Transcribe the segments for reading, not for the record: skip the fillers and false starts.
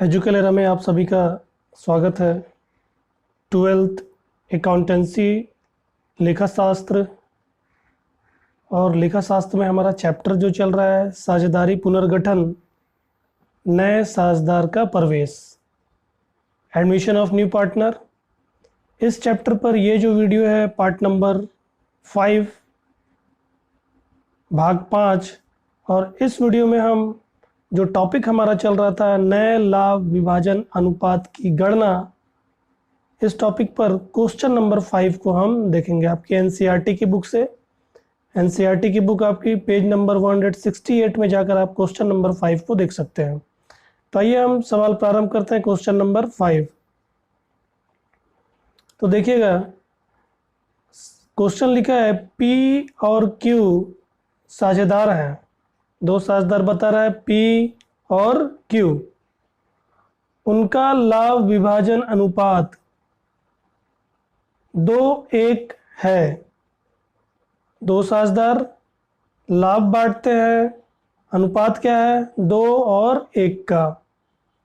एजुकेलेरा में आप सभी का स्वागत है। ट्वेल्थ अकाउंटेंसी लेखा शास्त्र और लेखा शास्त्र में हमारा चैप्टर जो चल रहा है साझेदारी पुनर्गठन, नए साझेदार का प्रवेश, एडमिशन ऑफ न्यू पार्टनर। इस चैप्टर पर ये जो वीडियो है पार्ट नंबर 5 भाग 5, और इस वीडियो में हम जो टॉपिक हमारा चल रहा था नए लाभ विभाजन अनुपात की गणना, इस टॉपिक पर क्वेश्चन नंबर 5 को हम देखेंगे आपकी एनसीईआरटी की बुक से। एनसीईआरटी की बुक आपकी पेज नंबर 168 में जाकर आप क्वेश्चन नंबर 5 को देख सकते हैं। तो आइए हम सवाल प्रारंभ करते हैं। क्वेश्चन नंबर 5, तो देखिएगा क्वेश्चन लिखा है पी और क्यू साझेदार हैं। दो साझेदार बता रहा है पी और क्यू, उनका लाभ विभाजन अनुपात 2:1 है। दो साझेदार लाभ बांटते हैं, अनुपात क्या है 2 और 1 का,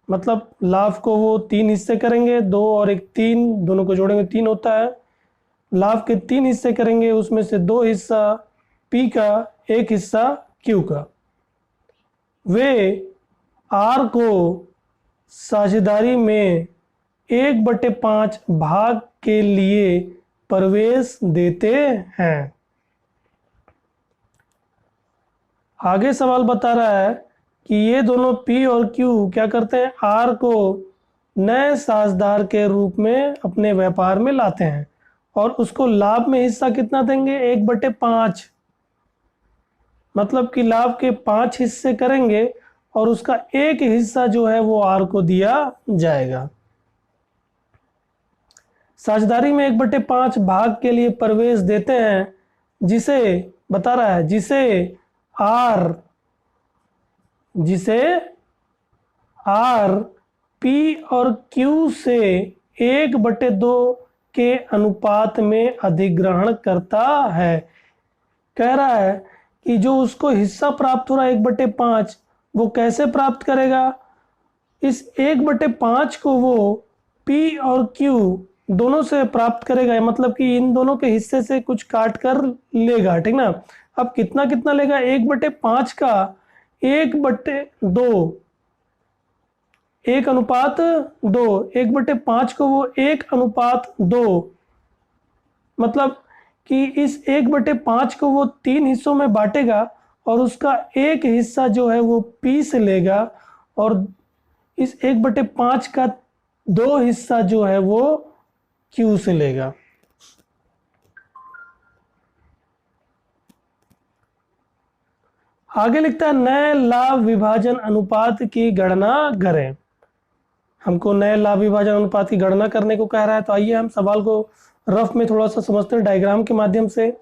मतलब लाभ को वो 3 हिस्से करेंगे, 2 और 1 3, दोनों को जोड़ेंगे 3 होता है। लाभ के 3 हिस्से करेंगे, उसमें से 2 हिस्सा पी का, 1 हिस्सा क्यू का। वे आर को साझेदारी में 1/5 भाग के लिए प्रवेश देते हैं। आगे सवाल बता रहा है कि ये दोनों पी और क्यू क्या करते हैं, आर को नए साझेदार के रूप में अपने व्यापार में लाते हैं और उसको लाभ में हिस्सा कितना देंगे 1/5, मतलब कि लाभ के 5 हिस्से करेंगे और उसका 1 हिस्सा जो है वो आर को दिया जाएगा। साझेदारी में 1/5 भाग के लिए प्रवेश देते हैं, जिसे बता रहा है जिसे आर पी और क्यू से 1/2 के अनुपात में अधिग्रहण करता है। कह रहा है कि जो उसको हिस्सा प्राप्त हो रहा है 1/5, वो कैसे प्राप्त करेगा। इस 1/5 को वो P और Q दोनों से प्राप्त करेगा, मतलब कि इन दोनों के हिस्से से कुछ काट कर लेगा, ठीक ना। अब कितना कितना लेगा, 1/5 का 1/2, 1:2, 1/5 को वो 1:2, मतलब कि इस 1/5 को वो 3 हिस्सों में बांटेगा और उसका 1 हिस्सा जो है वो P से लेगा और इस 1/5 का 2 हिस्सा जो है वो Q से लेगा। आगे लिखता है नए लाभ विभाजन अनुपात की गणना करें। हमको नए लाभ विभाजन अनुपात की गणना करने को कह रहा है, तो आइए हम सवाल को रफ में थोड़ा सा समझते हैं डायग्राम के माध्यम से।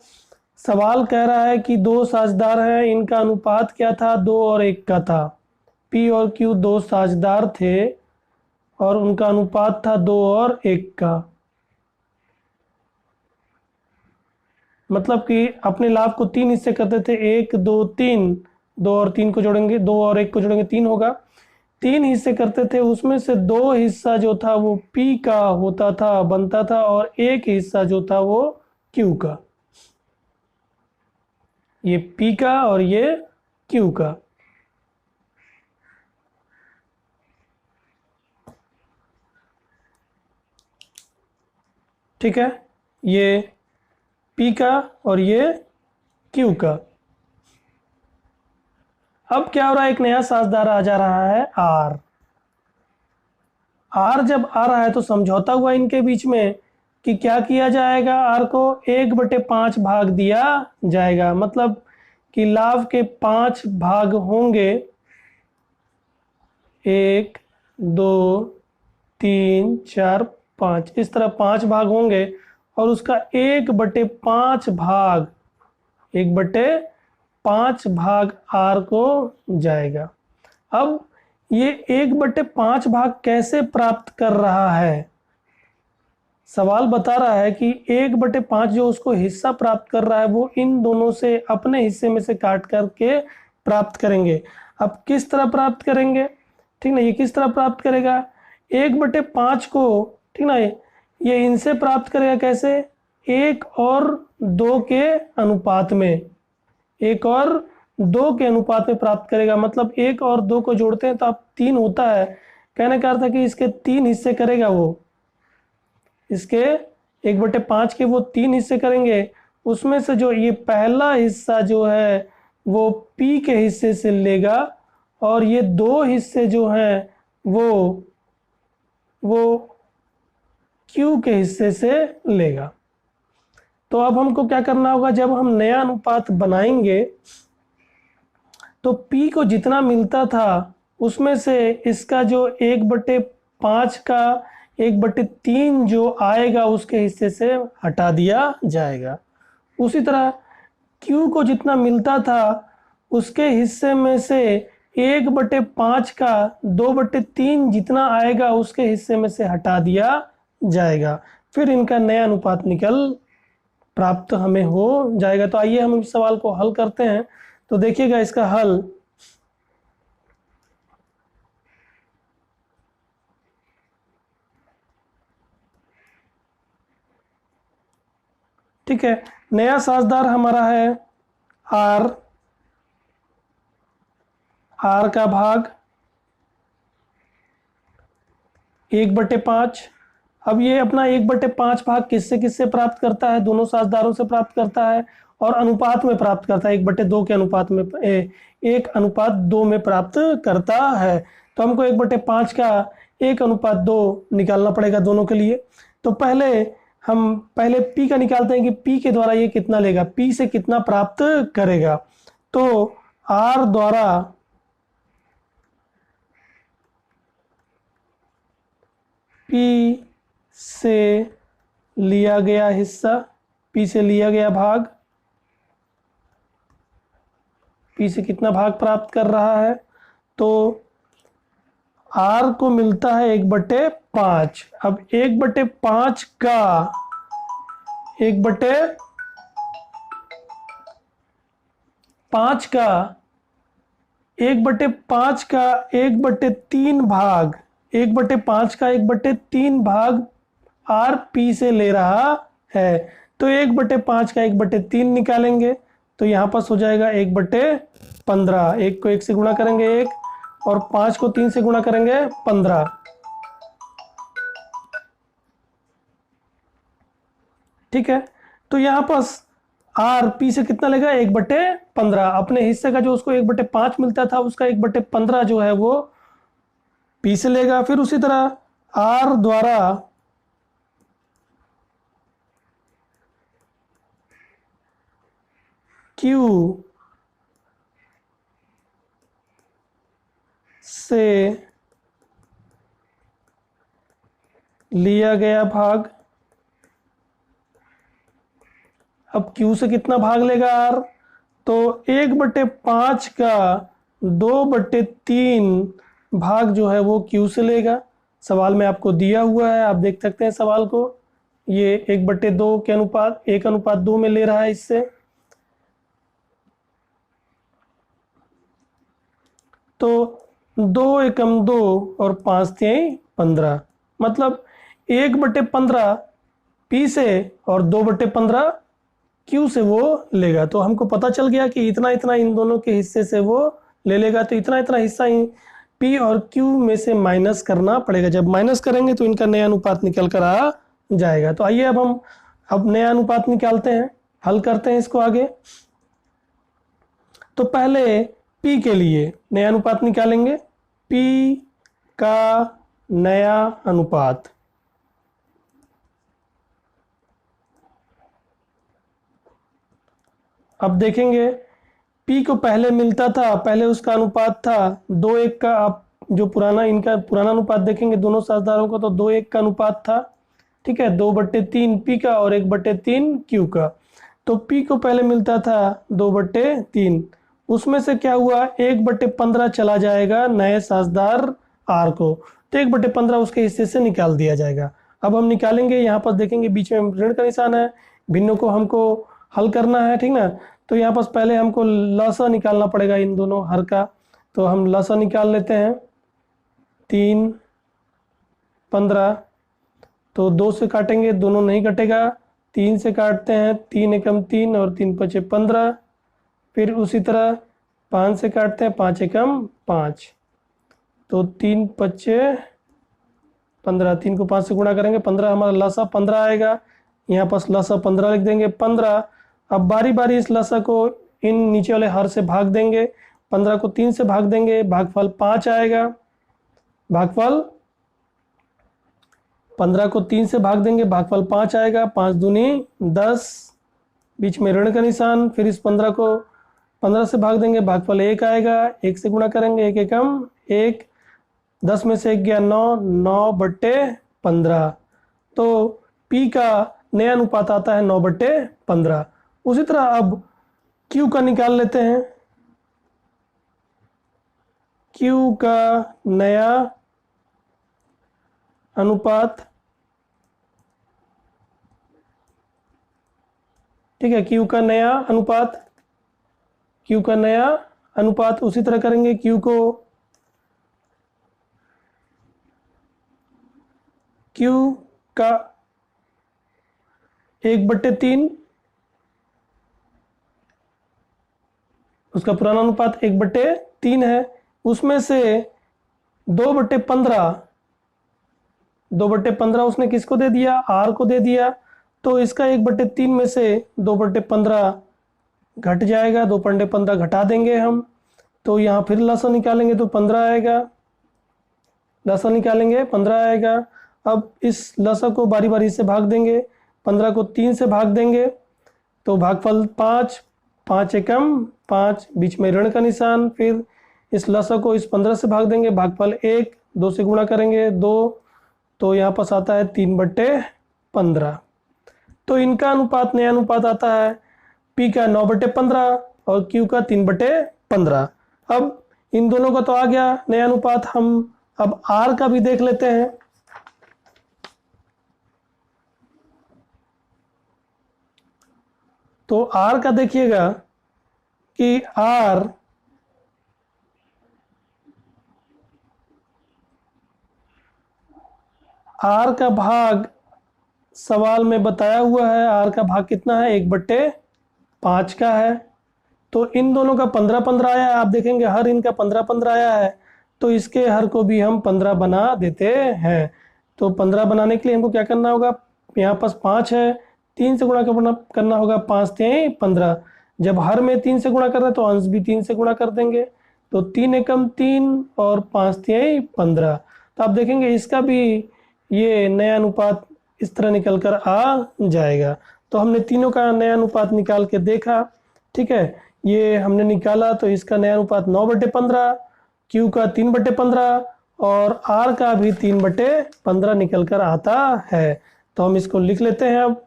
सवाल कह रहा है कि दो साझेदार हैं, इनका अनुपात क्या था 2 और 1 का था। पी और क्यू दो साझेदार थे और उनका अनुपात था 2 और 1 का, मतलब कि अपने लाभ को 3 हिस्से करते थे, 1 2 3, 2 और 3 को जोड़ेंगे, 2 और 1 को जोड़ेंगे 3 होगा। 3 हिस्से करते थे, उसमें से 2 हिस्सा जो था वो P का होता था, बनता था, और 1 हिस्सा जो था वो Q का। ये P का और ये Q का। ठीक है, ये P का और ये Q का। अब क्या हो रहा है, एक नया साझेदार आ जा रहा है R। R जब आ रहा है तो समझौता हुआ इनके बीच में कि क्या किया जाएगा, R को 1/5 भाग दिया जाएगा, मतलब कि लाभ के 5 भाग होंगे, 1 2 3 4 5, इस तरह 5 भाग होंगे और उसका 1/5 भाग, 1/5 भाग R को जाएगा। अब ये 1/5 भाग कैसे प्राप्त कर रहा है, सवाल बता रहा है कि 1/5 जो उसको हिस्सा प्राप्त कर रहा है वो इन दोनों से अपने हिस्से में से काट करके प्राप्त करेंगे। अब किस तरह प्राप्त करेंगे, ठीक ना। ये किस तरह प्राप्त करेगा, 1/5 को, ठीक ना, ये इनसे प्राप्त करेगा कैसे, 1 और 2 के अनुपात में, 1 और 2 के अनुपात में प्राप्त करेगा। मतलब 1 और 2 को जोड़ते हैं तो आप 3 होता है। कहने का अर्थ है कि इसके 3 हिस्से करेगा वो, इसके 1/5 के वो 3 हिस्से करेंगे। उसमें से जो ये पहला हिस्सा जो है वो P के हिस्से से लेगा और ये 2 हिस्से जो हैं वो Q के हिस्से से लेगा। तो अब हमको क्या करना होगा, जब हम नया अनुपात बनाएंगे तो P को जितना मिलता था उसमें से इसका जो 1/5 का 1/3 जो आएगा उसके हिस्से से हटा दिया जाएगा। उसी तरह Q को जितना मिलता था उसके हिस्से में से 1/5 का 2/3 जितना आएगा उसके हिस्से में से हटा दिया जाएगा। फिर इनका नया अनुपात निकल प्राप्त हमें हो जाएगा। तो आइए हम इस सवाल को हल करते हैं। तो देखिएगा इसका हल, ठीक है। नया साझेदार हमारा है R, R का भाग 1/5। अब ये अपना 1/5 भाग किससे किससे प्राप्त करता है, दोनों साझेदारों से प्राप्त करता है और अनुपात में प्राप्त करता है, 1/2 के अनुपात में, 1:2 में प्राप्त करता है। तो हमको 1/5 का 1:2 निकालना पड़ेगा दोनों के लिए। तो पहले P का निकालते हैं कि P के द्वारा ये कितना लेगा, P से कितना प्राप्त करेगा। तो R द्वारा P से लिया गया हिस्सा, P से लिया गया भाग, P से कितना भाग प्राप्त कर रहा है, तो R को मिलता है 1/5। अब 1/5 का 1/5 का 1/5 का 1/3 भाग, 1/5 का 1/3 भाग R P से ले रहा है। तो 1/5 का 1/3 निकालेंगे तो यहाँ पास हो जाएगा 1/15। 1 को 1 से गुणा करेंगे 1 और 5 को 3 से गुणा करेंगे 15। ठीक है। तो यहाँ पास R P से कितना लेगा, 1/15। अपने हिस्से का जो उसको 1/5 मिलता था उसका 1/15 जो है वो P से लेगा। फिर उसी तरह R द्वारा Q से लिया गया भाग, अब Q से कितना भाग लेगा R, तो 1/5 का 2/3 भाग जो है वो Q से लेगा। सवाल में आपको दिया हुआ है, आप देख सकते हैं सवाल को, ये 1/2 के अनुपात 1:2 में ले रहा है इससे। तो 2 एकम 2 और 5 3 15, मतलब 1/15 P से और 2/15 Q से वो लेगा। तो हमको पता चल गया कि इतना इतना इन दोनों के हिस्से से वो ले लेगा। तो इतना इतना हिस्सा P और Q में से माइनस करना पड़ेगा। जब माइनस करेंगे तो इनका नया अनुपात निकल कर आ जाएगा। तो आइए अब हम नया अनुपात निकालते हैं, हल करते हैं इसको आगे। तो पहले P के लिए नया अनुपात निकालेंगे। P का नया अनुपात, अब देखेंगे P को पहले मिलता था, पहले उसका अनुपात था 2:1 का। आप जो इनका पुराना अनुपात देखेंगे दोनों साझेदारों का, तो 2:1 का अनुपात था। ठीक है, 2/3 P का और 1/3 Q का। तो P को पहले मिलता था 2/3, उसमें से क्या हुआ, 1/15 चला जाएगा नए साझेदार R को, तो 1/15 उसके हिस्से से निकाल दिया जाएगा। अब हम निकालेंगे, यहाँ पर देखेंगे बीच में ऋण का निशान है, भिन्नों को हमको हल करना है, ठीक ना। तो यहाँ पर पहले हमको लसा निकालना पड़ेगा इन दोनों हर का, तो हम लसा निकाल लेते हैं। 3 15, तो 2 से काटेंगे, दोनों नहीं कटेगा, 3 से काटते हैं, 3 एकम 3 और 3 पचे 15। फिर उसी तरह 5 से काटते हैं, 5 एकम 5, तो 3 पचे 15, 3 को 5 से गुणा करेंगे 15, हमारा लसा 15 आएगा। यहाँ पास लसा 15 लिख देंगे 15। अब बारी बारी इस लसा को इन नीचे वाले हर से भाग देंगे, 15 को 3 से भाग देंगे, भागफल 5 आएगा। भागफल 15 को 3 से भाग देंगे, भागफल 5 आएगा। 5 दूनी 10, बीच में ऋण का निशान। फिर इस 15 को 15 से भाग देंगे, भागफल 1 आएगा। 1 से गुणा करेंगे, 1 एकम 1, 10 में से 1 गया 9, 9/15। तो P का नया अनुपात आता है 9/15। उसी तरह अब Q का निकाल लेते हैं। Q का नया अनुपात, ठीक है, Q का नया अनुपात, Q का नया अनुपात उसी तरह करेंगे। Q को Q का 1/3, उसका पुराना अनुपात 1/3 है। उसमें से 2/15, 2/15 उसने किसको दे दिया? R को दे दिया। तो इसका 1/3 में से 2/15 घट जाएगा, 2/15 घटा देंगे हम। तो यहाँ फिर लसा निकालेंगे तो 15 आएगा, लसा निकालेंगे 15 आएगा। अब इस लसा को बारी बारी से भाग देंगे, 15 को 3 से भाग देंगे, तो भागफल 5, 5 एकम 5, बीच में ऋण का निशान। फिर इस लसा को इस 15 से भाग देंगे, भागफल 1, 2 से गुणा करेंगे 2, तो यहाँ पास आता है 3/15। तो इनका अनुपात, नया अनुपात आता है P का 9/15 और Q का 3/15। अब इन दोनों का तो आ गया नया अनुपात, हम अब R का भी देख लेते हैं। तो R का देखिएगा कि R का भाग सवाल में बताया हुआ है। R का भाग कितना है? 1/5 का है। तो इन दोनों का 15-15 आया है। आप देखेंगे हर इनका 15-15 आया है, तो इसके हर को भी हम 15 बना देते हैं। तो 15 बनाने के लिए हमको क्या करना होगा? यहाँ पास 5 है, 3 से गुणा करना होगा, 5 3 15। जब हर में 3 से गुणा कर रहे हैं तो अंश भी 3 से गुणा कर देंगे, तो 3 एकम 3 और 5 3 15। तो आप देखेंगे इसका भी ये नया अनुपात इस तरह निकल कर आ जाएगा। तो हमने तीनों का नया अनुपात निकाल के देखा, ठीक है, ये हमने निकाला। तो इसका नया अनुपात 9/15, Q का 3/15 और R का भी 3/15 निकल कर आता है। तो हम इसको लिख लेते हैं अब।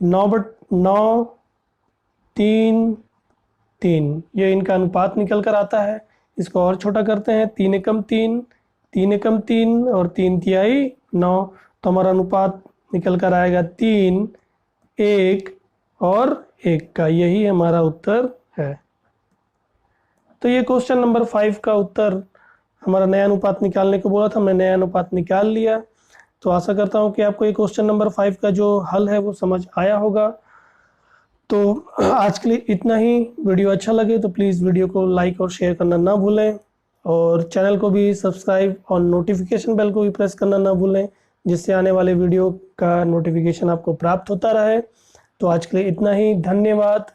नौ 3 3, ये इनका अनुपात निकल कर आता है। इसको और छोटा करते हैं, 3 एकम 3, 3 एकम 3 और 3 तिहाई 9। तो हमारा अनुपात निकल कर आएगा 3, 1 और 1 का। यही हमारा उत्तर है। तो ये क्वेश्चन नंबर 5 का उत्तर, हमारा नया अनुपात निकालने को बोला था, हमने नया अनुपात निकाल लिया। तो आशा करता हूँ कि आपको ये क्वेश्चन नंबर 5 का जो हल है वो समझ आया होगा। तो आज के लिए इतना ही। वीडियो अच्छा लगे तो प्लीज़ वीडियो को लाइक और शेयर करना ना भूलें, और चैनल को भी सब्सक्राइब और नोटिफिकेशन बेल को भी प्रेस करना ना भूलें, जिससे आने वाले वीडियो का नोटिफिकेशन आपको प्राप्त होता रहे। तो आज के लिए इतना ही। धन्यवाद।